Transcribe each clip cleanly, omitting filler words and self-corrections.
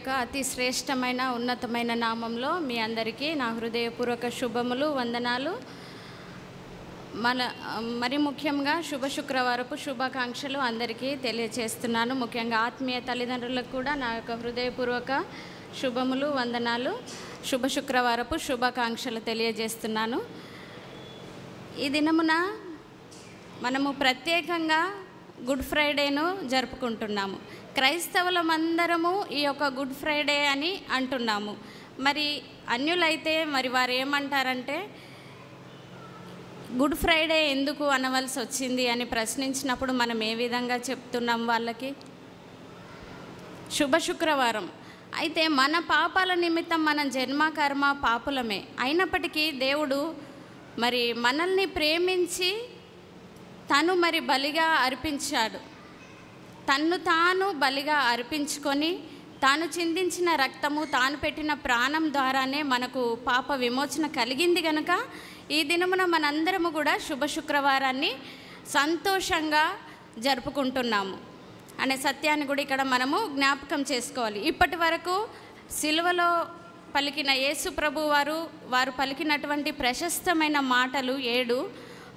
యొక్క అతి శ్రేష్టమైన ఉన్నతమైన నామంలో మీ అందరికీ నా హృదయపూర్వక శుభములు, వందనాలు. మరి ముఖ్యంగా శుభ శుక్రవారపు శుభాకాంక్షలు అందరికీ తెలియజేస్తున్నాను. ముఖ్యంగా ఆత్మీయ తల్లిదండ్రులకు కూడా నా యొక్క హృదయపూర్వక శుభములు, వందనాలు, శుభ శుక్రవారపు శుభాకాంక్షలు తెలియజేస్తున్నాను. ఈ దినమున మనము ప్రత్యేకంగా గుడ్ ఫ్రైడేను జరుపుకుంటున్నాము. క్రైస్తవులమందరము ఈ యొక్క గుడ్ ఫ్రైడే అని అంటున్నాము. మరి అన్యులైతే మరి వారు ఏమంటారంటే గుడ్ ఫ్రైడే ఎందుకు అనవలసి వచ్చింది అని ప్రశ్నించినప్పుడు మనం ఏ విధంగా చెప్తున్నాం వాళ్ళకి? శుభ శుక్రవారం అయితే మన పాపాల నిమిత్తం మనం జన్మ కర్మ పాపులమే. అయినప్పటికీ దేవుడు మరి మనల్ని ప్రేమించి తను మరి బలిగా అర్పించాడు. తన్ను తాను బలిగా అర్పించుకొని తాను చిందించిన రక్తము, తాను పెట్టిన ప్రాణం ద్వారానే మనకు పాప విమోచన కలిగింది కనుక ఈ దినమున మనందరము కూడా శుభ శుక్రవారాన్ని సంతోషంగా జరుపుకుంటున్నాము అనే సత్యాన్ని కూడా ఇక్కడ మనము జ్ఞాపకం చేసుకోవాలి. ఇప్పటి వరకు సిలువలో పలికిన యేసు ప్రభు వారు పలికినటువంటి ప్రశస్తమైన మాటలు 7,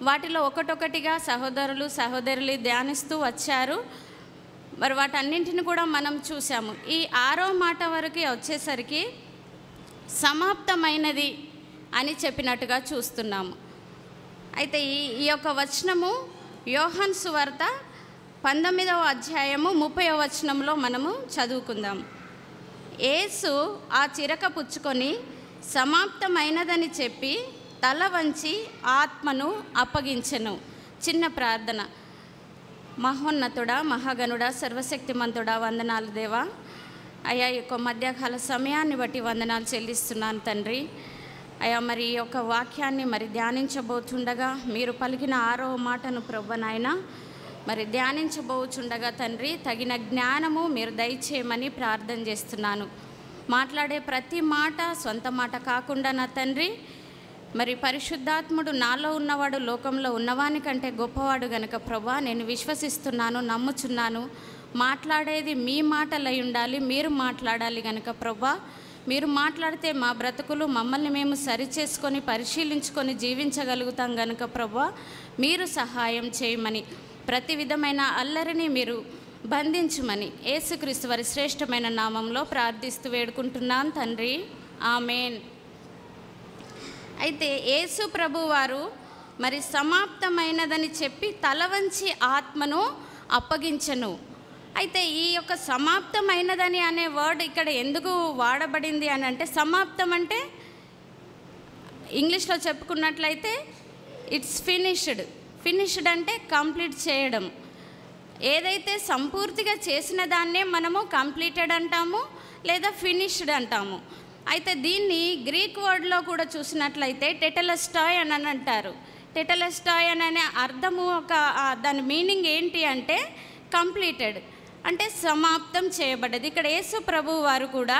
వాటిలో ఒకటొకటిగా సహోదరులు సహోదరులు ధ్యానిస్తూ వచ్చారు. మరి వాటన్నింటిని కూడా మనం చూసాము. ఈ 6వ మాట వరకు వచ్చేసరికి సమాప్తమైనది అని చెప్పినట్టుగా చూస్తున్నాము. అయితే ఈ యొక్క వచనము యోహాను సువార్త 19వ అధ్యాయము 30వ వచనంలో మనము చదువుకుందాం. యేసు ఆ చిరక పుచ్చుకొని సమాప్తమైనదని చెప్పి తల వంచి ఆత్మను అప్పగించెను. చిన్న ప్రార్థన. మహోన్నతుడా, మహాగణుడా, సర్వశక్తిమంతుడా, వందనాలు దేవా. అయ్యా, ఈ యొక్క మధ్యాహ్న సమయాన్ని బట్టి వందనాలు చెల్లిస్తున్నాను తండ్రి. అయ్యా, మరి ఈ యొక్క వాక్యాన్ని మరి ధ్యానించబోతుండగా మీరు పలికిన 6వ మాటను ప్రభువా నాయన మరి ధ్యానించబోచుండగా తండ్రి తగిన జ్ఞానము మీరు దయచేయమని ప్రార్థన చేస్తున్నాను. మాట్లాడే ప్రతి మాట సొంత మాట కాకుండా నా తండ్రి మరి పరిశుద్ధాత్ముడు నాలో ఉన్నవాడు లోకంలో ఉన్నవాని కంటే గొప్పవాడు గనుక ప్రభా నేను విశ్వసిస్తున్నాను, నమ్ముచున్నాను. మాట్లాడేది మీ మాటలై ఉండాలి, మీరు మాట్లాడాలి గనుక ప్రభా మీరు మాట్లాడితే మా బ్రతుకులు మమ్మల్ని మేము సరిచేసుకొని పరిశీలించుకొని జీవించగలుగుతాం గనుక ప్రభా మీరు సహాయం చేయమని, ప్రతి విధమైన అల్లరిని మీరు బంధించమని యేసుక్రీస్తు వారి శ్రేష్టమైన నామంలో ప్రార్థిస్తూ వేడుకుంటున్నాను తండ్రి, ఆమేన్. అయితే యేసు ప్రభు వారు మరి సమాప్తమైనదని చెప్పి తల వంచి ఆత్మను అప్పగించెను. అయితే ఈ యొక్క సమాప్తమైనదని అనే వర్డ్ ఇక్కడ ఎందుకు వాడబడింది అని అంటే, సమాప్తం అంటే ఇంగ్లీష్లో చెప్పుకున్నట్లయితే ఇట్స్ ఫినిష్డ్. ఫినిష్డ్ అంటే కంప్లీట్ చేయడం. ఏదైతే సంపూర్తిగా చేసిన దాన్నే మనము కంప్లీటెడ్ అంటాము లేదా ఫినిష్డ్ అంటాము. అయితే దీన్ని గ్రీక్ వర్డ్లో కూడా చూసినట్లయితే టెటెలస్టాయ్ అని అంటారు. టెటెలస్టాయ్ అనే అర్థము దాని మీనింగ్ ఏంటి అంటే కంప్లీటెడ్ అంటే సమాప్తం చేయబడ్డది. ఇక్కడ యేసు ప్రభు వారు కూడా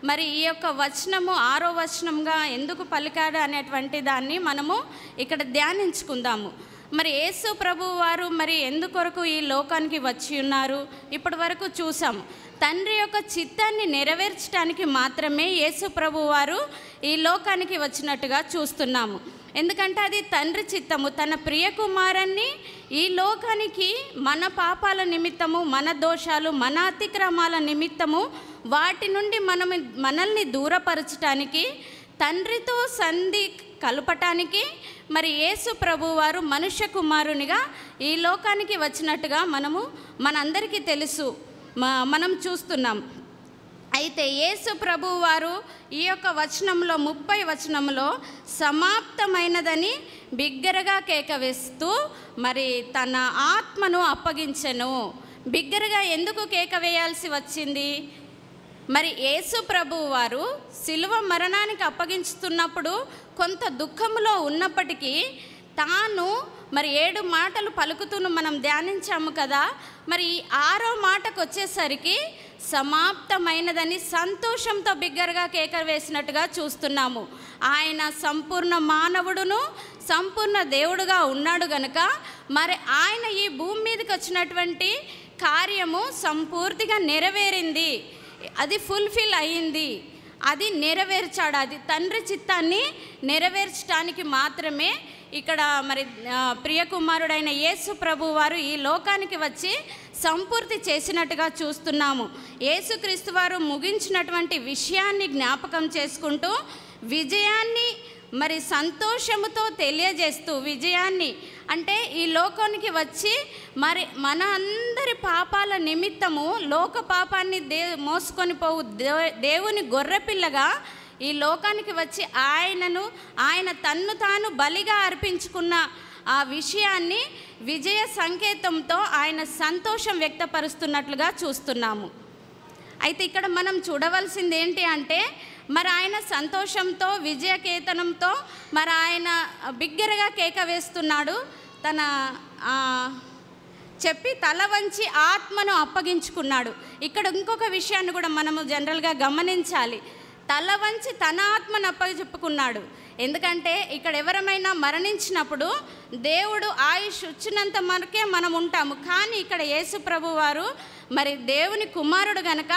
మరి ఈ యొక్క వచనము 6వ వచనంగా ఎందుకు పలికాడు అనేటువంటి దాన్ని మనము ఇక్కడ ధ్యానించుకుందాము. మరి యేసు ప్రభు వారు మరి ఎందుకొరకు ఈ లోకానికి వచ్చి ఉన్నారు? ఇప్పటి వరకు చూసాము. తండ్రి యొక్క చిత్తాన్ని నెరవేర్చడానికి మాత్రమే యేసు ప్రభు వారు ఈ లోకానికి వచ్చినట్టుగా చూస్తున్నాము. ఎందుకంటే అది తండ్రి చిత్తము. తన ప్రియ కుమారుణ్ణి ఈ లోకానికి మన పాపాల నిమిత్తము, మన దోషాలు, మన అతిక్రమాల నిమిత్తము వాటి నుండి మనల్ని దూరపరచటానికి, తండ్రితో సంధి కలపటానికి మరి యేసు ప్రభు వారు మనుష్య కుమారునిగా ఈ లోకానికి వచ్చినట్టుగా మనందరికీ తెలుసు, మనం చూస్తున్నాం. అయితే యేసు ప్రభు వారు ఈ యొక్క వచనంలో 30 వచనంలో సమాప్తమైనదని బిగ్గరగా కేక వేస్తూ మరి తన ఆత్మను అప్పగించెను. బిగ్గరగా ఎందుకు కేక వేయాల్సి వచ్చింది? మరి యేసు ప్రభు వారు సిలువ మరణానికి అప్పగించుతున్నప్పుడు కొంత దుఃఖములో ఉన్నప్పటికీ తాను మరి 7 మాటలు పలుకుతూను మనం ధ్యానించాము కదా. మరి 6వ మాటకు వచ్చేసరికి సమాప్తమైనదని సంతోషంతో బిగ్గరగా కేక వేసినట్టుగా చూస్తున్నాము. ఆయన సంపూర్ణ మానవుడును సంపూర్ణ దేవుడుగా ఉన్నాడు గనుక మరి ఆయన ఈ భూమి మీదకి వచ్చినటువంటి కార్యము సంపూర్తిగా నెరవేరింది. అది ఫుల్ఫిల్ అయ్యింది, అది నెరవేర్చాడు. అది తండ్రి చిత్తాన్ని నెరవేర్చడానికి మాత్రమే ఇక్కడ మరి ప్రియకుమారుడైన యేసు ప్రభు వారు ఈ లోకానికి వచ్చి సంపూర్తి చేసినట్టుగా చూస్తున్నాము. యేసుక్రీస్తు వారు ముగించినటువంటి విషయాన్ని జ్ఞాపకం చేసుకుంటూ విజయాన్ని మరి సంతోషముతో తెలియజేస్తూ, విజయాన్ని అంటే ఈ లోకానికి వచ్చి మరి మన అందరి పాపాల నిమిత్తము లోక పాపాన్ని మోసుకొని పోవు దేవుని గొర్రెపిల్లగా ఈ లోకానికి వచ్చి ఆయన తన్ను తాను బలిగా అర్పించుకున్న ఆ విషయాన్ని విజయ సంకేతంతో ఆయన సంతోషం వ్యక్తపరుస్తున్నట్లుగా చూస్తున్నాము. అయితే ఇక్కడ మనం చూడవలసింది ఏంటి అంటే, మరి ఆయన సంతోషంతో విజయకేతనంతో మరి ఆయన బిగ్గరగా కేక వేస్తున్నాడు. తన చెప్పి తల వంచి ఆత్మను అప్పగించుకున్నాడు. ఇక్కడ ఇంకొక విషయాన్ని కూడా మనము జనరల్గా గమనించాలి. తల వంచి తన ఆత్మను అప్పచెప్పుకున్నాడు. ఎందుకంటే ఇక్కడ ఎవరమైనా మరణించినప్పుడు దేవుడు ఆయుష్ వచ్చినంత మనకే మనం ఉంటాము. కానీ ఇక్కడ యేసు ప్రభు వారు మరి దేవుని కుమారుడు గనక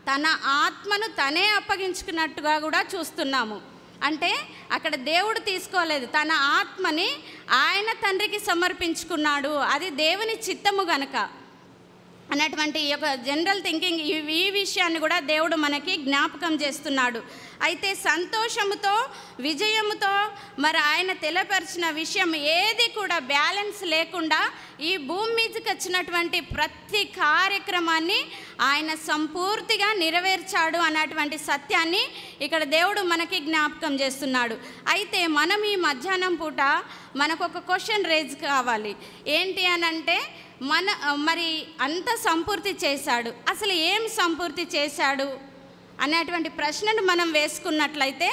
తన ఆత్మను తనే అప్పగించుకున్నట్టుగా కూడా చూస్తున్నాము. అంటే అక్కడ దేవుడు తీసుకోలేదు, తన ఆత్మని ఆయన తండ్రికి సమర్పించుకున్నాడు. అది దేవుని చిత్తము గనక అన్నటువంటి ఈ యొక్క జనరల్ థింకింగ్, ఈ విషయాన్ని కూడా దేవుడు మనకి జ్ఞాపకం చేస్తున్నాడు. అయితే సంతోషముతో విజయముతో మరి ఆయన తెలియపరిచిన విషయం ఏది కూడా బ్యాలెన్స్ లేకుండా ఈ భూమి మీదకి వచ్చినటువంటి ప్రతి కార్యక్రమాన్ని ఆయన సంపూర్తిగా నెరవేర్చాడు అన్నటువంటి సత్యాన్ని ఇక్కడ దేవుడు మనకి జ్ఞాపకం చేస్తున్నాడు. అయితే మనం ఈ మధ్యాహ్నం పూట మనకు ఒక క్వశ్చన్ రేజ్ కావాలి. ఏంటి అని అంటే, మరి అంత సంపూర్తి చేశాడు, అసలు ఏం సంపూర్తి చేశాడు అనేటువంటి ప్రశ్నను మనం వేసుకున్నట్లయితే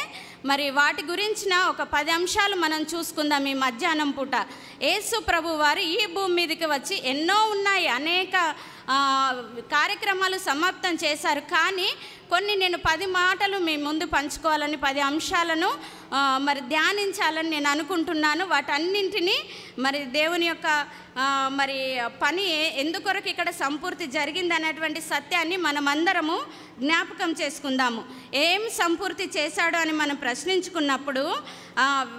మరి వాటి గురించిన ఒక 10 అంశాలు మనం చూసుకుందాం ఈ మధ్యాహ్నం పూట. యేసు ప్రభు వారు ఈ భూమి మీదకి వచ్చి ఎన్నో ఉన్నాయి, అనేక కార్యక్రమాలు సమాప్తం చేశారు. కానీ కొన్ని నేను 10 మాటలు మీ ముందు పంచుకోవాలని, 10 అంశాలను మరి ధ్యానించాలని నేను అనుకుంటున్నాను. వాటన్నింటినీ మరి దేవుని యొక్క మరి పని ఎందుకొరకు ఇక్కడ సంపూర్తి జరిగింది అనేటువంటి సత్యాన్ని మనమందరము జ్ఞాపకం చేసుకుందాము. ఏం సంపూర్తి చేశాడు అని మనం ప్రశ్నించుకున్నప్పుడు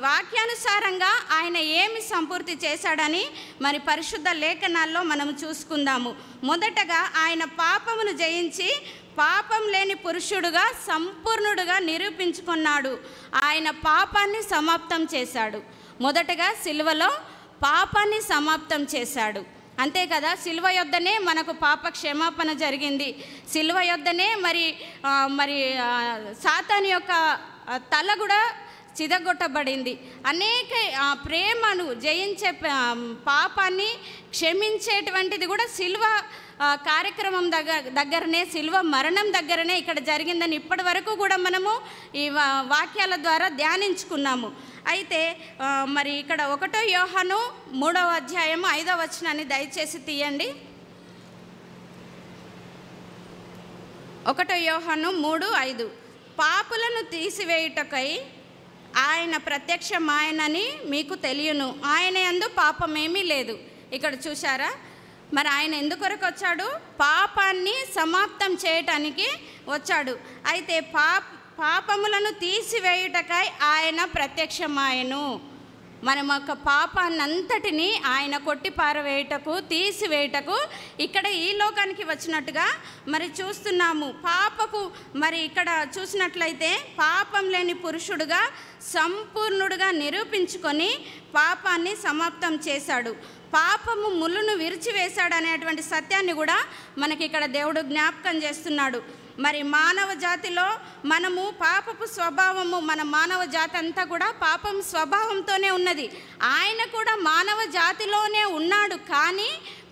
వాక్యానుసారంగా ఆయన ఏమి సంపూర్తి చేశాడని మరి పరిశుద్ధ లేఖనాల్లో మనం చూసుకుందాము. మొదటగా ఆయన పాపమును జయించి పాపం లేని పురుషుడుగా సంపూర్ణుడుగా నిరూపించుకున్నాడు. ఆయన పాపాన్ని సమాప్తం చేశాడు. మొదటగా సిలువలో పాపాన్ని సమాప్తం చేశాడు. అంతే కదా, సిలువ యొద్దనే మనకు పాప క్షమాపణ జరిగింది. సిలువ యొద్దనే మరి సాతాను యొక్క తల కూడా చిదగొట్టబడింది. అనేక ప్రేమను జయించే పాపాన్ని క్షమించేటువంటిది కూడా సిలువ కార్యక్రమం దగ్గరనే, సిలువ మరణం దగ్గరనే ఇక్కడ జరిగిందని ఇప్పటి వరకు కూడా మనము ఈ వాక్యాల ద్వారా ధ్యానించుకున్నాము. అయితే మరి ఇక్కడ 1 యోహాను 3వ అధ్యాయము 5వ వచనాన్ని దయచేసి తీయండి. 1 యోహాను 3:5 పాపులను తీసివేయుటకై ఆయన ప్రత్యక్షమాయనని మీకు తెలియను, ఆయన యందు పాపమేమీ లేదు. ఇక్కడ చూశారా, మరి ఆయన ఎందుకొరకు వచ్చాడు? పాపాన్ని సమాప్తం చేయటానికి వచ్చాడు. అయితే పాపములను తీసివేయుటకై ఆయన ప్రత్యక్షమాయను. మన యొక్క పాపాన్నంతటినీ ఆయన కొట్టి పారవేయుటకు, తీసివేయుటకు ఇక్కడ ఈ లోకానికి వచ్చినట్టుగా మరి చూస్తున్నాము. మరి ఇక్కడ చూసినట్లయితే పాపం లేని పురుషుడుగా సంపూర్ణుడుగా నిరూపించుకొని పాపాన్ని సమాప్తం చేశాడు. పాపము ముళ్ళును విరిచివేశాడు అనేటువంటి సత్యాన్ని కూడా మనకి ఇక్కడ దేవుడు జ్ఞాపకం చేస్తున్నాడు. మరి మానవ జాతిలో మనము పాపపు స్వభావము, మన మానవ జాతి అంతా కూడా పాపం స్వభావంతోనే ఉన్నది. ఆయన కూడా మానవ జాతిలోనే ఉన్నాడు, కానీ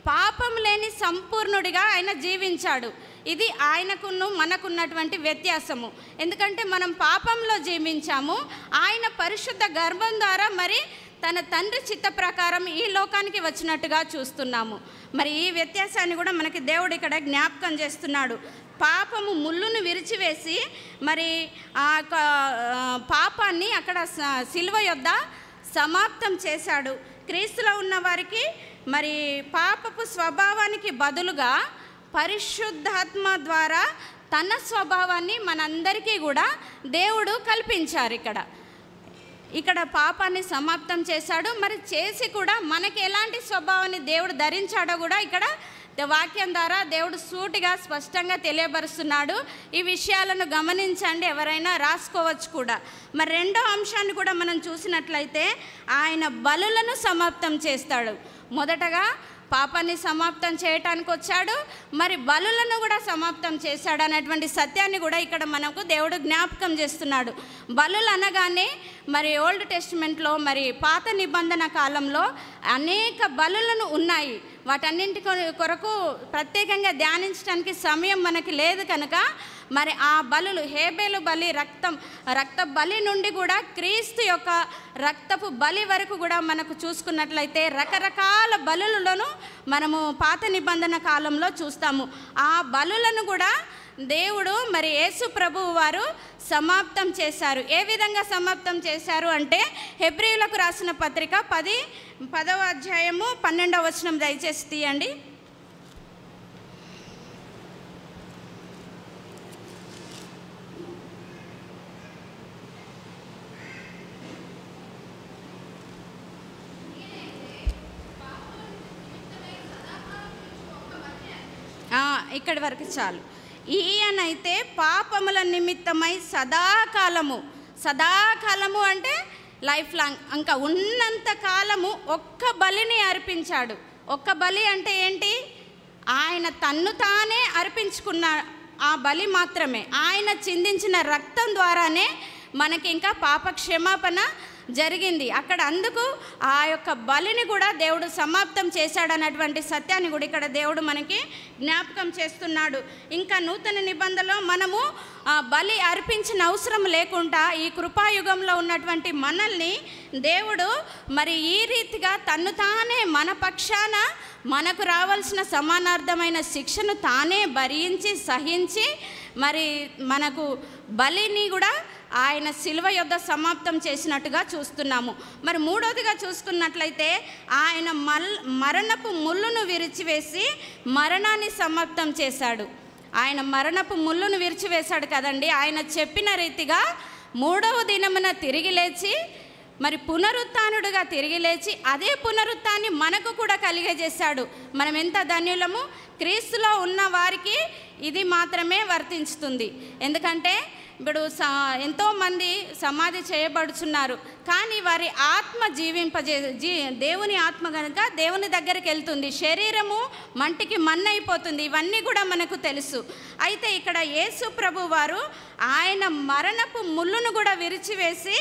పాపం లేని సంపూర్ణుడిగా ఆయన జీవించాడు. ఇది ఆయనకును మనకున్నటువంటి వ్యత్యాసము. ఎందుకంటే మనం పాపంలో జీవించాము, ఆయన పరిశుద్ధ గర్భం ద్వారా మరి తన తండ్రి చిత్త ప్రకారం ఈ లోకానికి వచ్చినట్టుగా చూస్తున్నాము. మరి ఈ వ్యత్యాసాన్ని కూడా మనకి దేవుడు ఇక్కడ జ్ఞాపకం చేస్తున్నాడు. పాపము ముళ్ళును విరిచివేసి మరి ఆ పాపాన్ని అక్కడ సిలువ యొద్ద సమాప్తం చేశాడు. క్రీస్తులో ఉన్న వారికి మరి పాపపు స్వభావానికి బదులుగా పరిశుద్ధాత్మ ద్వారా తన స్వభావాన్ని మనందరికీ కూడా దేవుడు కల్పించారు. ఇక్కడ పాపాన్ని సమాప్తం చేశాడు. మరి చేసి కూడా మనకి ఎలాంటి స్వభావాన్ని దేవుడు ధరించాడో కూడా ఇక్కడ వాక్యం ద్వారా దేవుడు సూటిగా స్పష్టంగా తెలియబరుస్తున్నాడు. ఈ విషయాలను గమనించండి, ఎవరైనా రాసుకోవచ్చు కూడా. మరి రెండో అంశాన్ని కూడా మనం చూసినట్లయితే ఆయన బలులను సమాప్తం చేస్తాడు. మొదటగా పాపాన్ని సమాప్తం చేయటానికి వచ్చాడు, మరి బలులను కూడా సమాప్తం చేశాడు అనేటువంటి సత్యాన్ని కూడా ఇక్కడ మనకు దేవుడు జ్ఞాపకం చేస్తున్నాడు. బలులు అనగానే మరి ఓల్డ్ టెస్టిమెంట్లో మరి పాత నిబంధన కాలంలో అనేక బలులను ఉన్నాయి. వాటన్నింటి కొరకు ప్రత్యేకంగా ధ్యానించడానికి సమయం మనకి లేదు కనుక మరి ఆ బలులు, హేబేలు బలి, రక్త బలి నుండి కూడా క్రీస్తు యొక్క రక్తపు బలి వరకు కూడా మనకు చూసుకున్నట్లయితే రకరకాల బలులను మనము పాత నిబంధన కాలంలో చూస్తాము. ఆ బలులను కూడా దేవుడు మరి యేసు ప్రభువు వారు సమాప్తం చేశారు. ఏ విధంగా సమాప్తం చేశారు అంటే హెబ్రీయులకు రాసిన పత్రిక 10వ అధ్యాయము 12వ వచనం దయచేసి తీయండి. ఇక్కడి వరకు చాలు. ఈయనైతే పాపముల నిమిత్తమై సదాకాలము అంటే లైఫ్ లాంగ్, ఇంకా ఉన్నంత కాలము ఒక్క బలిని అర్పించాడు. ఒక్క బలి అంటే ఏంటి? ఆయన తన్ను తానే అర్పించుకున్న ఆ బలి మాత్రమే. ఆయన చిందించిన రక్తం ద్వారానే మనకి ఇంకా పాప క్షమాపణ జరిగింది. అక్కడ అందుకు ఆ యొక్క బలిని కూడా దేవుడు సమాప్తం చేశాడన్నటువంటి సత్యాన్ని కూడా ఇక్కడ దేవుడు మనకి జ్ఞాపకం చేస్తున్నాడు. ఇంకా నూతన నిబంధనలో మనము బలి అర్పించిన అవసరం లేకుండా ఈ కృపాయుగంలో ఉన్నటువంటి మనల్ని దేవుడు మరి ఈ రీతిగా తన్ను తానే మన పక్షాన మనకు రావాల్సిన సమానార్థమైన శిక్షను తానే భరించి సహించి మరి మనకు బలిని కూడా ఆయన శిలువ యొద్ద సమాప్తం చేసినట్టుగా చూస్తున్నాము. మరి మూడోదిగా చూసుకున్నట్లయితే ఆయన మరణపు ముళ్ళును విరిచివేసి మరణాన్ని సమాప్తం చేశాడు. ఆయన మరణపు ముళ్ళును విరిచివేశాడు కదండి. ఆయన చెప్పిన రీతిగా 3వ దినమున తిరిగి లేచి మరి పునరుత్థానుడుగా తిరిగి లేచి అదే పునరుత్థాన్ని మనకు కూడా కలిగజేశాడు. మనం ఎంత ధన్యులము! క్రీస్తులో ఉన్న వారికి ఇది మాత్రమే వర్తించుతుంది. ఎందుకంటే ఇప్పుడు ఎంతోమంది సమాధి చేయబడుచున్నారు, కానీ వారి ఆత్మ దేవుని ఆత్మ కనుక దేవుని దగ్గరికి వెళ్తుంది. శరీరము మంటికి మన్నైపోతుంది. ఇవన్నీ కూడా మనకు తెలుసు. అయితే ఇక్కడ యేసు ప్రభు వారు ఆయన మరణపు ముళ్ళును కూడా విరిచివేసి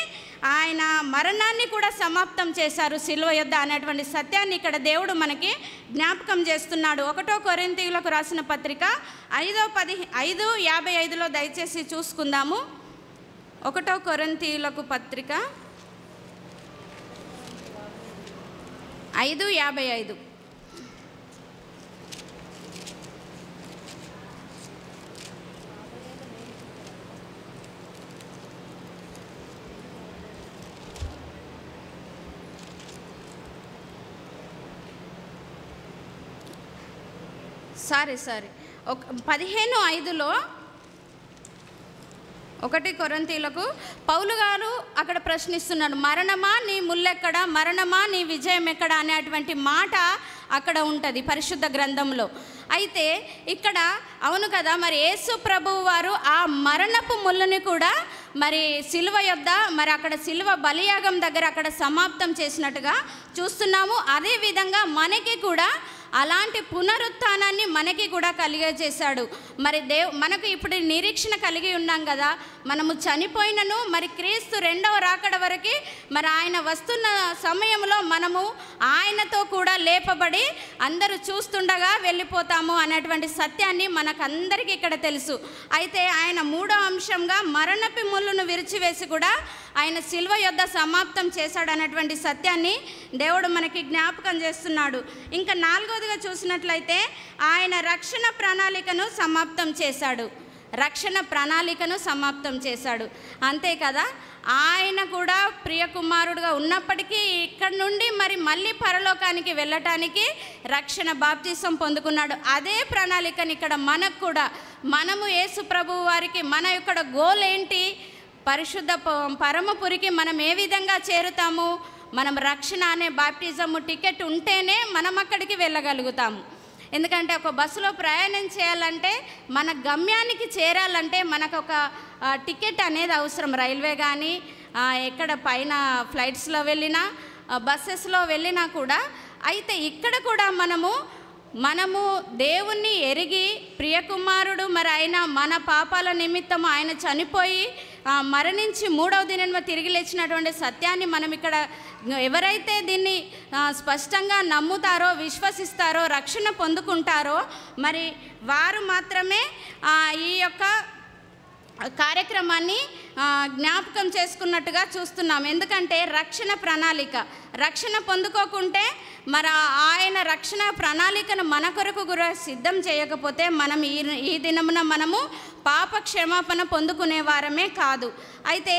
ఆయన మరణాన్ని కూడా సమాప్తం చేశారు శిలువ యొద్ద అనేటువంటి సత్యాన్ని ఇక్కడ దేవుడు మనకి జ్ఞాపకం చేస్తున్నాడు. 1 కొరింథీయులకు రాసిన పత్రిక 5:55లో దయచేసి చూసుకుందాము. 1 కొరింథీయులకు పత్రిక 5:55. సారీ 15:5లో 1 కొరింథీయులకు పౌలు గారు అక్కడ ప్రశ్నిస్తున్నాడు, మరణమా నీ ముల్లెక్కడ, మరణమా నీ విజయం ఎక్కడ అనేటువంటి మాట అక్కడ ఉంటుంది పరిశుద్ధ గ్రంథంలో. అయితే ఇక్కడ అవును కదా, మరి యేసు ప్రభువు వారు ఆ మరణపు ముళ్ళని కూడా మరి శిలువ యొద్ద మరి అక్కడ శిలువ బలియాగం దగ్గర అక్కడ సమాప్తం చేసినట్టుగా చూస్తున్నాము. అదేవిధంగా మనకి కూడా అలాంటి పునరుత్థానాన్ని మనకి కూడా కలిగజేశాడు. మరి మనకు ఇప్పుడు నిరీక్షణ కలిగి ఉన్నాం కదా, మనము చనిపోయినను మరి క్రీస్తు 2వ రాకడ వరకు మరి ఆయన వస్తున్న సమయంలో మనము ఆయనతో కూడా లేపబడి అందరూ చూస్తుండగా వెళ్ళిపోతాము అనేటువంటి సత్యాన్ని మనకందరికీ ఇక్కడ తెలుసు. అయితే ఆయన 3వ అంశంగా మరణపు ముళ్ళును విరిచివేసి కూడా ఆయన శిలువ యొద్ద సమాప్తం చేశాడు అనేటువంటి సత్యాన్ని దేవుడు మనకి జ్ఞాపకం చేస్తున్నాడు. ఇంకా 4వదిగా చూసినట్లయితే ఆయన రక్షణ ప్రణాళికను సమాప్తం చేశాడు. రక్షణ ప్రణాళికను సమాప్తం చేశాడు. అంతే కదా, ఆయన కూడా ప్రియకుమారుడుగా ఉన్నప్పటికీ ఇక్కడి నుండి మళ్ళీ పరలోకానికి వెళ్ళటానికి రక్షణ బాప్తిసం పొందుకున్నాడు. అదే ప్రణాళికని ఇక్కడ మనకు కూడా, మనము యేసు ప్రభువు వారికి మన యొక్క గోల్ ఏంటి, పరిశుద్ధ పరమపురికి మనం ఏ విధంగా చేరుతాము, మనం రక్షణ అనే బాప్టిజము టికెట్ ఉంటేనే మనం అక్కడికి వెళ్ళగలుగుతాము. ఎందుకంటే ఒక బస్సులో ప్రయాణం చేయాలంటే, మన గమ్యానికి చేరాలంటే మనకు ఒక టికెట్ అనేది అవసరం. రైల్వే కానీ ఎక్కడ పైన ఫ్లైట్స్లో వెళ్ళినా బస్సెస్లో వెళ్ళినా కూడా. అయితే ఇక్కడ కూడా మనము దేవుణ్ణి ఎరిగి ప్రియకుమారుడు ఆయన మన పాపాల నిమిత్తం ఆయన చనిపోయి మరణించి మూడవ దినం తిరిగి లేచినటువంటి సత్యాన్ని మనం ఇక్కడ ఎవరైతే దీన్ని స్పష్టంగా నమ్ముతారో, విశ్వసిస్తారో, రక్షణ పొందుకుంటారో వారు మాత్రమే ఈ యొక్క కార్యక్రమాన్ని జ్ఞాపకం చేసుకున్నట్టుగా చూస్తున్నాం. ఎందుకంటే రక్షణ ప్రణాళిక, రక్షణ పొందుకోకుంటే ఆయన రక్షణ ప్రణాళికను మన కొరకు కూడా సిద్ధం చేయకపోతే మనం ఈ దినమున మనము పాప క్షమాపణ పొందుకునే వారమే కాదు. అయితే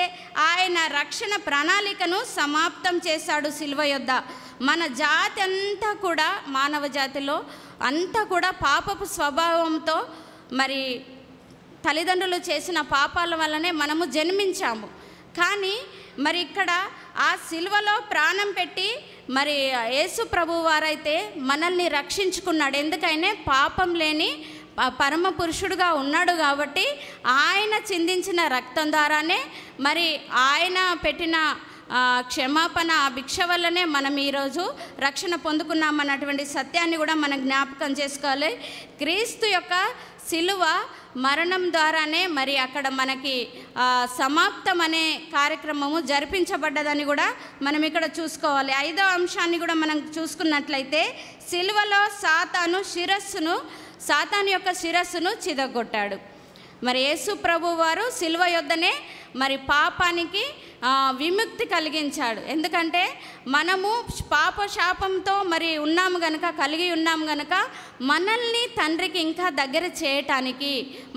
ఆయన రక్షణ ప్రణాళికను సమాప్తం చేశాడు శిలువ యొద్ద. మన జాతి అంతా కూడా, మానవ జాతిలో అంతా కూడా పాపపు స్వభావంతో తల్లిదండ్రులు చేసిన పాపాల వల్లనే మనము జన్మించాము. కానీ ఇక్కడ ఆ సిలువలో ప్రాణం పెట్టి యేసు ప్రభువు వారైతే మనల్ని రక్షించుకున్నాడు. ఎందుకైనా పాపం లేని పరమ పురుషుడుగా ఉన్నాడు కాబట్టి ఆయన చిందించిన రక్తం ద్వారానే ఆయన పెట్టిన క్షమాపణ భిక్ష వల్లనే మనం ఈరోజు రక్షణ పొందుకున్నామన్నటువంటి సత్యాన్ని కూడా మనం జ్ఞాపకం చేసుకోవాలి. క్రీస్తు యొక్క సిలువ మరణం ద్వారానే అక్కడ మనకి సమాప్తం అనే కార్యక్రమము జరిపించబడ్డదని కూడా మనం ఇక్కడ చూసుకోవాలి. 5వ అంశాన్ని కూడా మనం చూసుకున్నట్లయితే, సిలువలో సాతాను యొక్క శిరస్సును చిదగొట్టాడు. యేసు ప్రభు వారు సిలువ యొద్దనే పాపానికి విముక్తి కలిగించాడు. ఎందుకంటే మనము పాప శాపంతో ఉన్నాము గనుక, కలిగి ఉన్నాము గనుక మనల్ని తండ్రికి ఇంకా దగ్గర చేయటానికి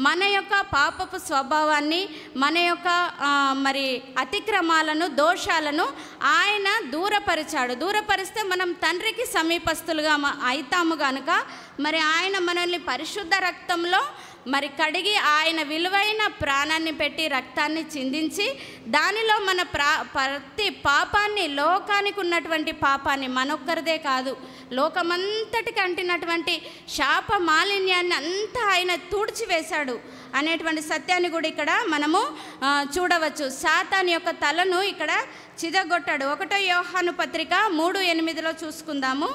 మన యొక్క పాపపు స్వభావాన్ని, మన యొక్క అతిక్రమాలను, దోషాలను ఆయన దూరపరిస్తే మనం తండ్రికి సమీపస్తులుగా అవుతాము గనుక ఆయన మనల్ని పరిశుద్ధ రక్తంలో కడిగి ఆయన విలువైన ప్రాణాన్ని పెట్టి రక్తాన్ని చిందించి దానిలో మన ప్రతి పాపాన్ని, లోకానికి ఉన్నటువంటి పాపాన్ని, మనొక్కరిదే కాదు లోకమంతటికి అంటినటువంటి శాప మాలిన్యాన్ని అంతా ఆయన తుడిచివేశాడు అనేటువంటి సత్యాన్ని కూడా ఇక్కడ మనము చూడవచ్చు. సాతాను యొక్క తలను ఇక్కడ చిదగొట్టాడు. 1 యోహాను పత్రిక 3:8 చూసుకుందాము.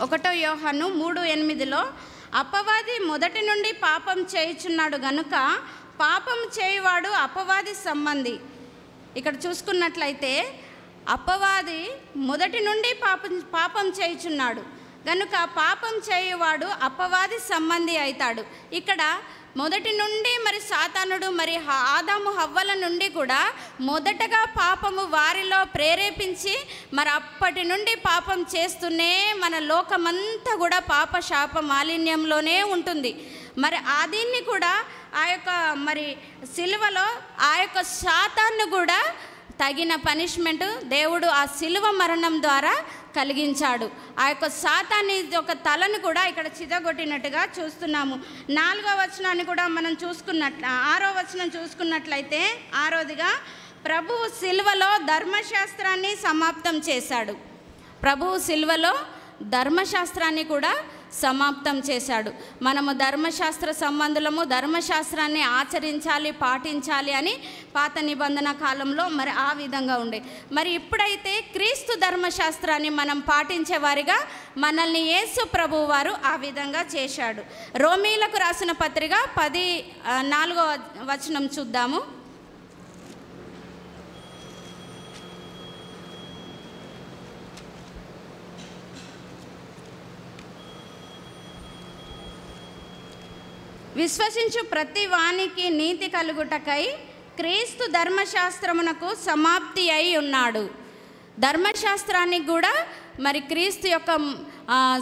1 యోహాను 3:8 అపవాది మొదటి నుండి పాపం చేయుచున్నాడు గనుక పాపం చేయువాడు అపవాది సంబంధి. ఇక్కడ చూసుకున్నట్లయితే అపవాది మొదటి నుండి పాపం చేయుచున్నాడు గనుక పాపం చేయువాడు అపవాది సంబంధి అవుతాడు. ఇక్కడ మొదటి నుండి సాతానుడు ఆదాము హవ్వల నుండి కూడా మొదటగా పాపము వారిలో ప్రేరేపించి అప్పటి నుండి పాపం చేస్తూనే మన లోకమంతా కూడా పాప శాప మాలిన్యంలోనే ఉంటుంది. దీన్ని కూడా ఆ యొక్క సిలువలో ఆ యొక్క సాతాను కూడా తగిన పనిష్మెంట్ దేవుడు ఆ సిలువ మరణం ద్వారా కలిగించాడు. ఆ యొక్క సాతాని యొక్క తలను కూడా ఇక్కడ చిదగొట్టినట్టుగా చూస్తున్నాము. 4వ వచనాన్ని కూడా మనం 6వ వచనం చూసుకున్నట్లయితే, 6వదిగా ప్రభువు సిలువలో ధర్మశాస్త్రాన్ని సమాప్తం చేశాడు. ప్రభువు సిలువలో ధర్మశాస్త్రాన్ని కూడా సమాప్తం చేశాడు. మనము ధర్మశాస్త్ర సంబంధులము, ధర్మశాస్త్రాన్ని ఆచరించాలి, పాటించాలి అని పాత నిబంధన కాలంలో ఆ విధంగా ఉండే. ఇప్పుడైతే క్రీస్తు ధర్మశాస్త్రాన్ని మనం పాటించేవారిగా మనల్ని యేసు ప్రభువు వారు ఆ విధంగా చేశాడు. రోమీలకు రాసిన పత్రిక 10:4 వచనం చూద్దాము. విశ్వసించు ప్రతి వానికి నీతి కలుగుటకై క్రీస్తు ధర్మశాస్త్రమునకు సమాప్తి అయి ఉన్నాడు. ధర్మశాస్త్రానికి కూడా మరి క్రీస్తు యొక్క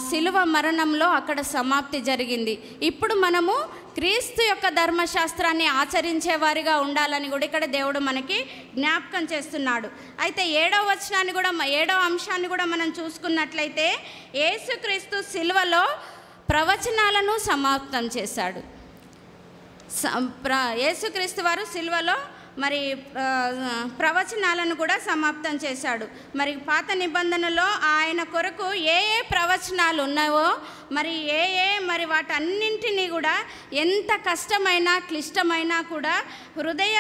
శిలువ మరణంలో అక్కడ సమాప్తి జరిగింది. ఇప్పుడు మనము క్రీస్తు యొక్క ధర్మశాస్త్రాన్ని ఆచరించేవారిగా ఉండాలని కూడా ఇక్కడ దేవుడు మనకి జ్ఞాపకం చేస్తున్నాడు. అయితే 7వ వచనాన్ని కూడా 7వ అంశాన్ని కూడా మనం చూసుకున్నట్లయితే యేసుక్రీస్తు శిలువలో ప్రవచనాలను సమాప్తం చేశాడు. యేసుక్రీస్తు వారు శిలువలో మరి ప్రవచనాలను కూడా సమాప్తం చేశాడు. మరి పాత నిబంధనలో ఆయన కొరకు ఏ ప్రవచనాలు ఉన్నాయో మరి వాటన్నింటినీ కూడా ఎంత కష్టమైనా క్లిష్టమైనా కూడా హృదయ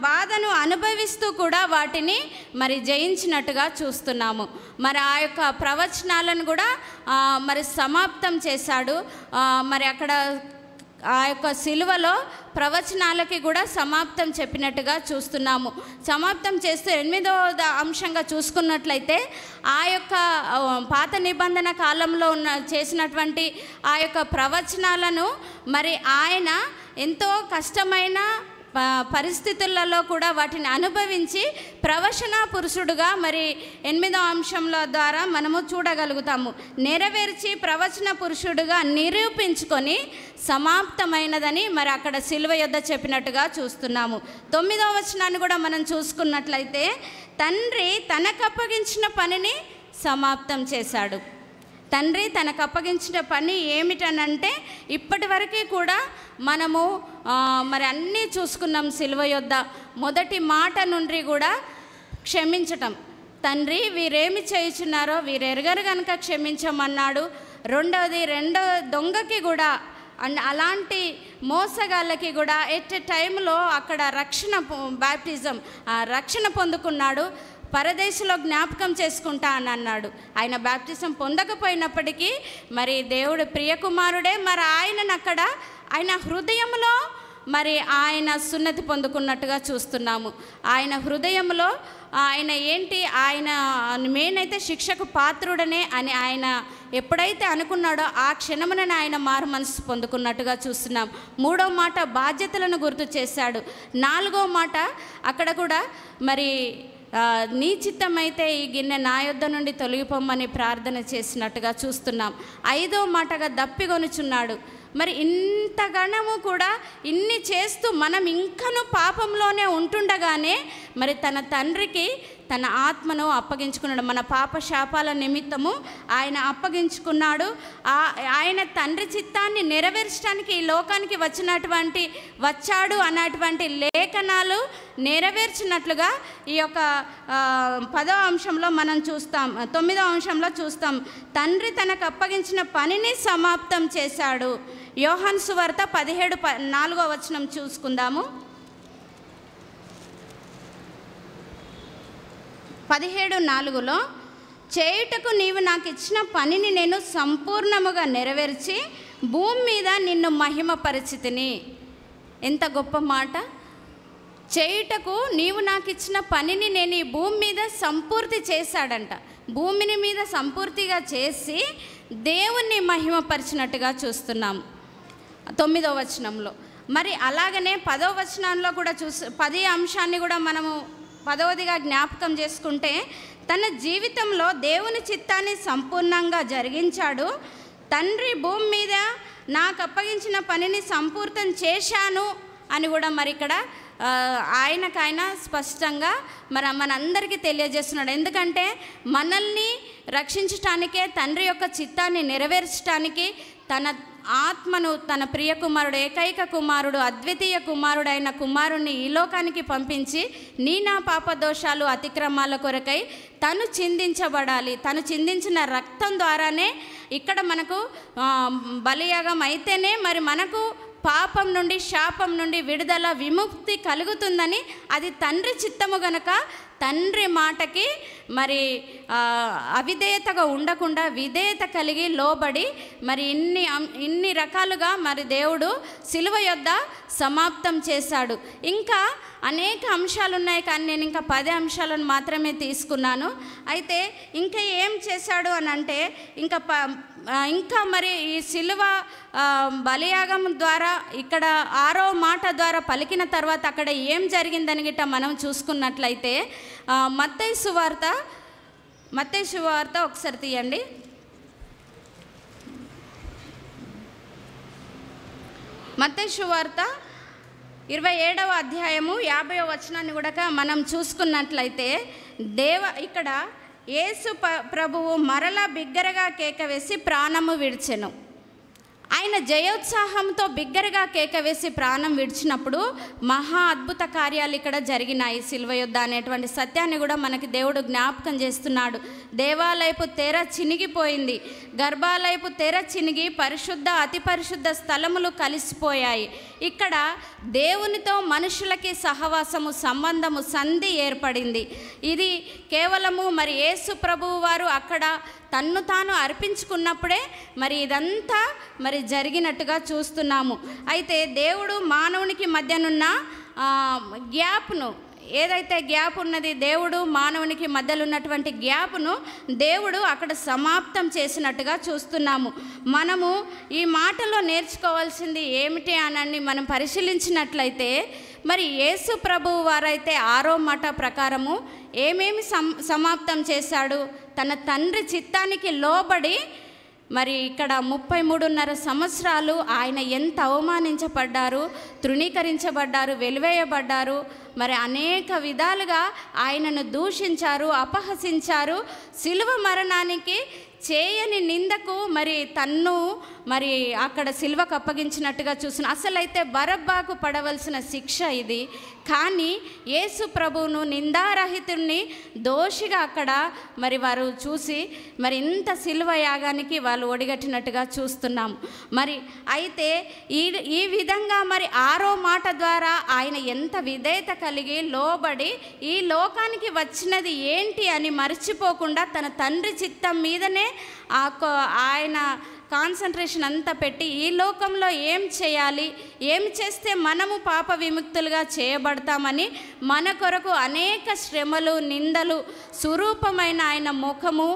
బాధను అనుభవిస్తూ కూడా వాటిని మరి జయించినట్టుగా చూస్తున్నాము. మరి ఆ యొక్క ప్రవచనాలను కూడా మరి సమాప్తం చేశాడు. మరి అక్కడ ఆ యొక్క శిలువలో ప్రవచనాలకి కూడా సమాప్తం చెప్పినట్టుగా చూస్తున్నాము. సమాప్తం చేస్తూ 8వ అంశంగా చూసుకున్నట్లయితే ఆ యొక్క పాత నిబంధన కాలంలో చేసినటువంటి ఆ యొక్క ప్రవచనాలను మరి ఆయన ఎంతో కష్టమైన పరిస్థితులలో కూడా వాటిని అనుభవించి ప్రవచన పురుషుడుగా మరి 8వ అంశంల ద్వారా మనము చూడగలుగుతాము. నెరవేర్చి ప్రవచన పురుషుడుగా నిరూపించుకొని సమాప్తమైనదని మరి అక్కడ శిలువ యొద్ద చెప్పినట్టుగా చూస్తున్నాము. 9వ వచనాన్ని కూడా మనం చూసుకున్నట్లయితే తండ్రి తనకు అప్పగించిన పనిని సమాప్తం చేశాడు. తండ్రి తనకు అప్పగించిన పని ఏమిటనంటే ఇప్పటి వరకు కూడా మనము మరి అన్నీ చూసుకున్నాం. శిలువ యొద్ద మొదటి మాట నుండి కూడా క్షమించటం. తండ్రి వీరేమి చేయుచున్నారో వీరెరగరు కనుక క్షమించమన్నాడు. రెండో దొంగకి కూడా అలాంటి మోసగాళ్ళకి కూడా ఎట్ ఎ టైంలో అక్కడ బ్యాప్టిజం రక్షణ పొందుకున్నాడు. పరదేశంలో జ్ఞాపకం చేసుకుంటా అని అన్నాడు. ఆయన బ్యాప్టిజం పొందకపోయినప్పటికీ మరి దేవుడు ప్రియకుమారుడే. మరి ఆయన హృదయంలో మరి ఆయన సున్నతి పొందుకున్నట్టుగా చూస్తున్నాము. ఆయన హృదయంలో ఆయన మెయిన్ అయితే శిక్షకు పాత్రుడనే అని ఆయన ఎప్పుడైతే అనుకున్నాడో ఆ క్షణమున ఆయన మారు మనసు పొందుకున్నట్టుగా చూస్తున్నాం. 3వ మాట బాధ్యతలను గుర్తు చేశాడు. 4వ మాట అక్కడ కూడా మరి నీ చిత్తమైతే ఈ గిన్నె నా యొద్ద నుండి తొలగిపోమని ప్రార్థన చేసినట్టుగా చూస్తున్నాం. 5వ మాటగా దప్పిగొనుచున్నాడు. మరి ఇంతగణము కూడా ఇన్ని చేస్తూ మనం ఇంకను పాపంలోనే ఉంటుండగానే మరి తన తండ్రికి తన ఆత్మను అప్పగించుకున్నాడు. మన పాప శాపాల నిమిత్తము ఆయన అప్పగించుకున్నాడు. ఆయన తండ్రి చిత్తాన్ని నెరవేర్చడానికి ఈ లోకానికి వచ్చాడు అన్నటువంటి లేఖనాలు నెరవేర్చినట్లుగా ఈ యొక్క 10వ అంశంలో మనం చూస్తాం. 9వ అంశంలో చూస్తాం తండ్రి తనకు అప్పగించిన పనిని సమాప్తం చేశాడు. యోహాను సువార్త 17:4వ వచనం చూసుకుందాము. 17:4లో చేయుటకు నీవు నాకు ఇచ్చిన పనిని నేను సంపూర్ణముగా నెరవేర్చి భూమి మీద నిన్ను మహిమపరిచితిని. ఎంత గొప్ప మాట! చేయుటకు నీవు నాకు ఇచ్చిన పనిని నేను ఈ భూమి మీద సంపూర్తి చేశాడంట. భూమిని మీద సంపూర్తిగా చేసి దేవుణ్ణి మహిమపరిచినట్టుగా చూస్తున్నాం 9వ వచనంలో. మరి అలాగనే 10వ వచనంలో కూడా 10 అంశాన్ని కూడా మనము 10వదిగా జ్ఞాపకం చేసుకుంటే తన జీవితంలో దేవుని చిత్తాన్ని సంపూర్ణంగా జరిగించాడు. తండ్రి భూమి మీద నాకు అప్పగించిన పనిని సంపూర్తం చేశాను అని కూడా మరి ఇక్కడ ఆయనకైనా స్పష్టంగా మనందరికీ తెలియజేస్తున్నాడు. ఎందుకంటే మనల్ని రక్షించటానికే తండ్రి యొక్క చిత్తాన్ని నెరవేర్చడానికి తన ఆత్మను తన ప్రియ కుమారుడు ఏకైక కుమారుడు అద్వితీయ కుమారుడైన కుమారుణ్ణి ఈ లోకానికి పంపించి నా పాపదోషాలు అతిక్రమాల కొరకై తను చిందించబడాలి. తను చిందించిన రక్తం ద్వారానే ఇక్కడ మనకు బలియాగం అయితేనే మరి మనకు పాపం నుండి శాపం నుండి విడుదల విముక్తి కలుగుతుందని అది తండ్రి చిత్తము గనక తండ్రి మాటకి మరి అవిధేయతగా ఉండకుండా విధేయత కలిగి లోబడి మరి ఇన్ని రకాలుగా మరి దేవుడు శిలువ యొద్ద సమాప్తం చేశాడు. ఇంకా అనేక అంశాలు ఉన్నాయి కానీ నేను ఇంకా 10 అంశాలను మాత్రమే తీసుకున్నాను. అయితే ఇంకా ఏం చేశాడు అని అంటే ఇంకా మరి ఈ శిలువ బలియాగం ద్వారా ఇక్కడ 6వ మాట ద్వారా పలికిన తర్వాత అక్కడ ఏం జరిగిందని గిట్ట మనం చూసుకున్నట్లయితే మత్తయి సువార్త మత్తయి శుభవార్త ఒకసారి తీయండి. మత్తయి శుభవార్త 27వ అధ్యాయము 50వ వచనాన్ని కూడా మనం చూసుకున్నట్లయితే ఇక్కడ యేసు ప్రభువు మరలా బిగ్గరగా కేక వేసి ప్రాణము విడిచెను. ఆయన జయోత్సాహంతో బిగ్గరగా కేక వేసి ప్రాణం విడిచినప్పుడు మహా అద్భుత కార్యాలు ఇక్కడ జరిగినాయి. శిలువ యుద్ధ అనేటువంటి సత్యాన్ని కూడా మనకి దేవుడు జ్ఞాపకం చేస్తున్నాడు. దేవాలయపు తెర చినిగిపోయింది, గర్భాలయపు తెర చినిగి పరిశుద్ధ అతి పరిశుద్ధ స్థలములు కలిసిపోయాయి. ఇక్కడ దేవునితో మనుషులకి సహవాసము, సంబంధము, సంధి ఏర్పడింది. ఇది కేవలము మరి యేసు ప్రభువు వారు అక్కడ తన్ను తాను అర్పించుకున్నప్పుడే మరి ఇదంతా మరి జరిగినట్టుగా చూస్తున్నాము. అయితే దేవుడు మానవునికి మధ్యనున్న గ్యాప్ను, ఏదైతే గ్యాప్ ఉన్నది, దేవుడు మానవునికి మధ్యలో ఉన్నటువంటి గ్యాప్ను దేవుడు అక్కడ సమాప్తం చేసినట్టుగా చూస్తున్నాము. మనము ఈ మాటలో నేర్చుకోవాల్సింది ఏమిటి అని మనం పరిశీలించినట్లయితే మరి యేసు ప్రభువు వారైతే 6వ మాట ప్రకారము ఏమేమి సమాప్తం చేశాడు? తన తండ్రి చిత్తానికి లోబడి మరి ఇక్కడ 33.5 సంవత్సరాలు ఆయన ఎంత అవమానించబడ్డారు, తృణీకరించబడ్డారు, వెలివేయబడ్డారు. మరి అనేక విధాలుగా ఆయనను దూషించారు, అపహసించారు. శిలువ మరణానికి చేయని నిందకు మరి తన్ను మరి అక్కడ సిలువకు అప్పగించినట్టుగా చూసిన. అసలైతే బరబ్బాకు పడవలసిన శిక్ష ఇది. కానీ యేసు ప్రభువును నిందారహితుడిని దోషిగా అక్కడ మరి వారు చూసి మరి ఇంత సిలువ యాగానికి వాళ్ళు ఒడిగట్టినట్టుగా చూస్తున్నాం. మరి అయితే ఈ విధంగా మరి 6వ మాట ద్వారా ఆయన ఎంత విధేయత కలిగి లోబడి ఈ లోకానికి వచ్చినది ఏంటి అని మర్చిపోకుండా తన తండ్రి చిత్తం మీదనే ఆయన కాన్సన్ట్రేషన్ అంతా పెట్టి ఈ లోకంలో ఏం చేయాలి, ఏం చేస్తే మనము పాప విముక్తులుగా చేయబడతామని మన కొరకు అనేక శ్రమలు, నిందలు, స్వరూపమైన ఆయన ముఖము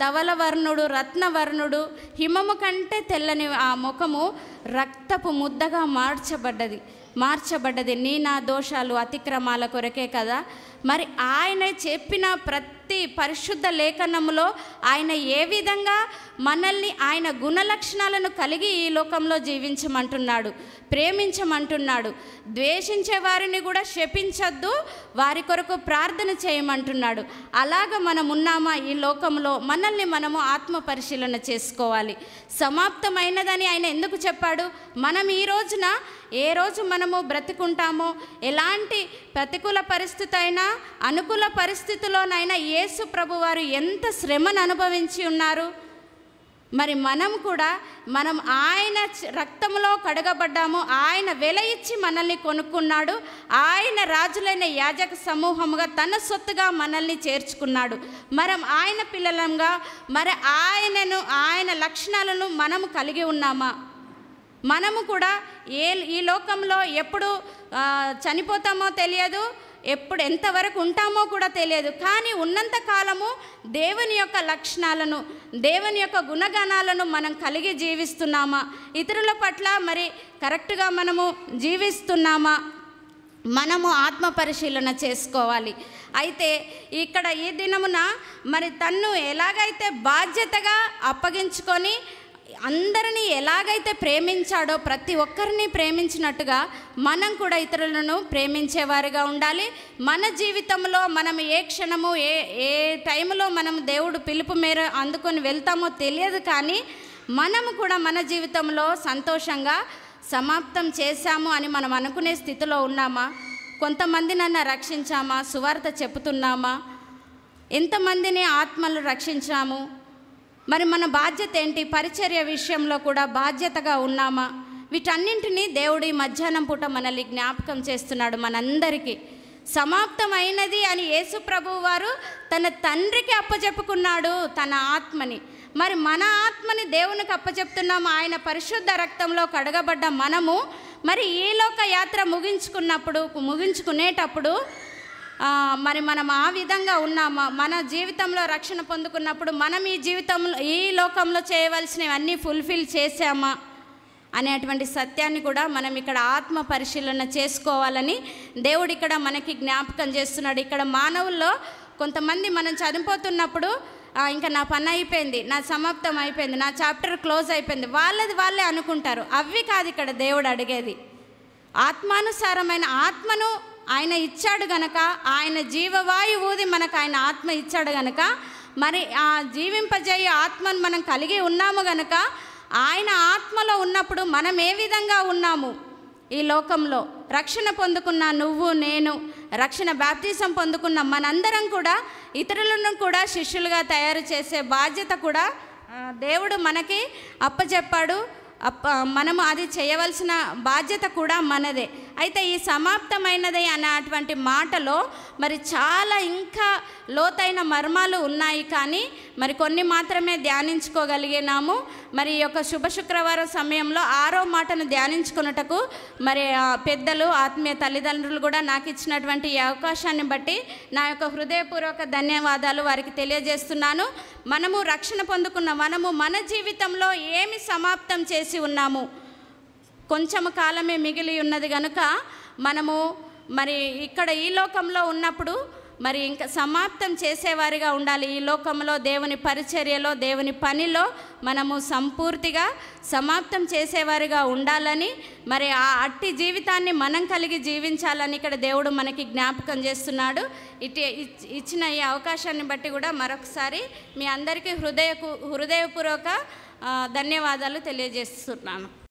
ధవలవర్ణుడు, రత్నవర్ణుడు, హిమము కంటే తెల్లని ఆ ముఖము రక్తపు ముద్దగా మార్చబడ్డది నీ నా దోషాలు, అతిక్రమాల కొరకే కదా. మరి ఆయన చెప్పిన ప్రతి పరిశుద్ధ లేఖనంలో ఆయన ఏ విధంగా మనల్ని ఆయన గుణలక్షణాలను కలిగి ఈ లోకంలో జీవించమంటున్నాడు, ప్రేమించమంటున్నాడు. ద్వేషించే వారిని కూడా శపించొద్దు, వారి కొరకు ప్రార్థన చేయమంటున్నాడు. అలాగ మనం ఉన్నామా ఈ లోకంలో? మనల్ని మనము ఆత్మ పరిశీలన చేసుకోవాలి. సమాప్తమైనదని ఆయన ఎందుకు చెప్పాడు? మనం ఈ రోజున ఏ రోజు మనము బ్రతికుంటామో, ఎలాంటి ప్రతికూల పరిస్థితి అయినా అనుకూల పరిస్థితిలోనైనా యేసు ప్రభువారు ఎంత శ్రమను అనుభవించి ఉన్నారు. మరి మనం కూడా ఆయన రక్తంలో కడగబడ్డాము, ఆయన వెల ఇచ్చి మనల్ని కొనుక్కున్నాడు, ఆయన రాజులైన యాజక సమూహముగా తన సొత్తుగా మనల్ని చేర్చుకున్నాడు. మనం ఆయన పిల్లలంగా మరి ఆయన లక్షణాలను మనము కలిగి ఉన్నామా? మనము కూడా ఈ లోకంలో ఎప్పుడు చనిపోతామో తెలియదు, ఎప్పుడు ఎంతవరకు ఉంటామో కూడా తెలియదు. కానీ ఉన్నంత కాలము దేవుని యొక్క లక్షణాలను, దేవుని యొక్క గుణగణాలను మనం కలిగి జీవిస్తున్నామా? ఇతరుల పట్ల మరి కరెక్ట్గా మనము జీవిస్తున్నామా? మనము ఆత్మ పరిశీలన చేసుకోవాలి. అయితే ఇక్కడ ఈ దినమున మరి తన్ను ఎలాగైతే బాధ్యతగా అప్పగించుకొని అందరినీ ఎలాగైతే ప్రేమించాడో ప్రతి ఒక్కరిని ప్రేమించినట్టుగా మనం కూడా ఇతరులను ప్రేమించేవారిగా ఉండాలి. మన జీవితంలో మనం ఏ క్షణము ఏ టైంలో మనం దేవుడు పిలుపు మేర అందుకొని వెళ్తామో తెలియదు. కానీ మనము కూడా మన జీవితంలో సంతోషంగా సమాప్తం చేశాము అని మనం అనుకునే స్థితిలో ఉన్నామా? కొంతమందినన్నా రక్షించామా? సువార్త చెప్పుతున్నామా? ఎంతమందిని ఆత్మలు రక్షించాము? మరి మన బాధ్యత ఏంటి? పరిచర్య విషయంలో కూడా బాధ్యతగా ఉన్నామా? వీటన్నింటినీ దేవుడు ఈ మధ్యాహ్నం పూట మనల్ని జ్ఞాపకం చేస్తున్నాడు. మనందరికీ సమాప్తమైనది అని యేసు ప్రభువు వారు తన తండ్రికి అప్పచెప్పుకున్నాడు తన ఆత్మని. మరి మన ఆత్మని దేవునికి అప్పచెప్తున్నాము. ఆయన పరిశుద్ధ రక్తంలో కడగబడ్డ మనము మరి ఈ లోక యాత్ర ముగించుకునేటప్పుడు మరి మనం ఆ విధంగా ఉన్నామా? మన జీవితంలో రక్షణ పొందుకున్నప్పుడు మనం ఈ లోకంలో చేయవలసినవన్నీ ఫుల్ఫిల్ చేసామా అనేటువంటి సత్యాన్ని కూడా మనం ఇక్కడ ఆత్మ పరిశీలన చేసుకోవాలని దేవుడు ఇక్కడ మనకి జ్ఞాపకం చేస్తున్నాడు. ఇక్కడ మానవుల్లో కొంతమంది మనం చనిపోతున్నప్పుడు ఇంకా నా పని అయిపోయింది, నా సమాప్తం అయిపోయింది, నా చాప్టర్ క్లోజ్ అయిపోయింది, వాళ్ళే అనుకుంటారు. అవి కాదు ఇక్కడ దేవుడు అడిగేది. ఆత్మానుసారమైన ఆత్మను ఆయన ఇచ్చాడు గనక, ఆయన జీవవాయువు ఊది మనకు ఆయన ఆత్మ ఇచ్చాడు గనక, మరి ఆ జీవింపజేయ ఆత్మను మనం కలిగి ఉన్నాము గనక, ఆయన ఆత్మలో ఉన్నప్పుడు మనం ఏ విధంగా ఉన్నాము ఈ లోకంలో, రక్షణ పొందుకున్న నువ్వు నేను, రక్షణ బాప్తిజం పొందుకున్న మనందరం కూడా ఇతరులను కూడా శిష్యులుగా తయారు చేసే బాధ్యత కూడా దేవుడు మనకి అప్పచెప్పాడు. మనము అది చేయవలసిన బాధ్యత కూడా మనదే. అయితే ఈ సమాప్తమైనది అన్నటువంటి మాటలో మరి చాలా ఇంకా లోతైన మర్మాలు ఉన్నాయి, కానీ మరి కొన్ని మాత్రమే ధ్యానించుకోగలిగినాము. మరి ఈ యొక్క శుభ శుక్రవారం సమయంలో 6వ మాటను ధ్యానించుకున్నటకు మరి పెద్దలు, ఆత్మీయ తల్లిదండ్రులు కూడా నాకు ఇచ్చినటువంటి ఈ అవకాశాన్ని బట్టి నా యొక్క హృదయపూర్వక ధన్యవాదాలు వారికి తెలియజేస్తున్నాను. మనము రక్షణ పొందుకున్న మనము మన జీవితంలో ఏమి సమాప్తం చేసి ఉన్నాము, కొంచెం కాలమే మిగిలి ఉన్నది కనుక మనము మరి ఇక్కడ ఈ లోకంలో ఉన్నప్పుడు మరి ఇంకా సమాప్తం చేసేవారిగా ఉండాలి. ఈ లోకంలో దేవుని పరిచర్యలో, దేవుని పనిలో మనము సంపూర్తిగా సమాప్తం చేసేవారిగా ఉండాలని, మరి ఆ అట్టి జీవితాన్ని మనం కలిగి జీవించాలని ఇక్కడ దేవుడు మనకి జ్ఞాపకం చేస్తున్నాడు. ఇచ్చిన ఈ అవకాశాన్ని బట్టి కూడా మరొకసారి మీ అందరికీ హృదయపూర్వక ధన్యవాదాలు తెలియజేస్తున్నాను.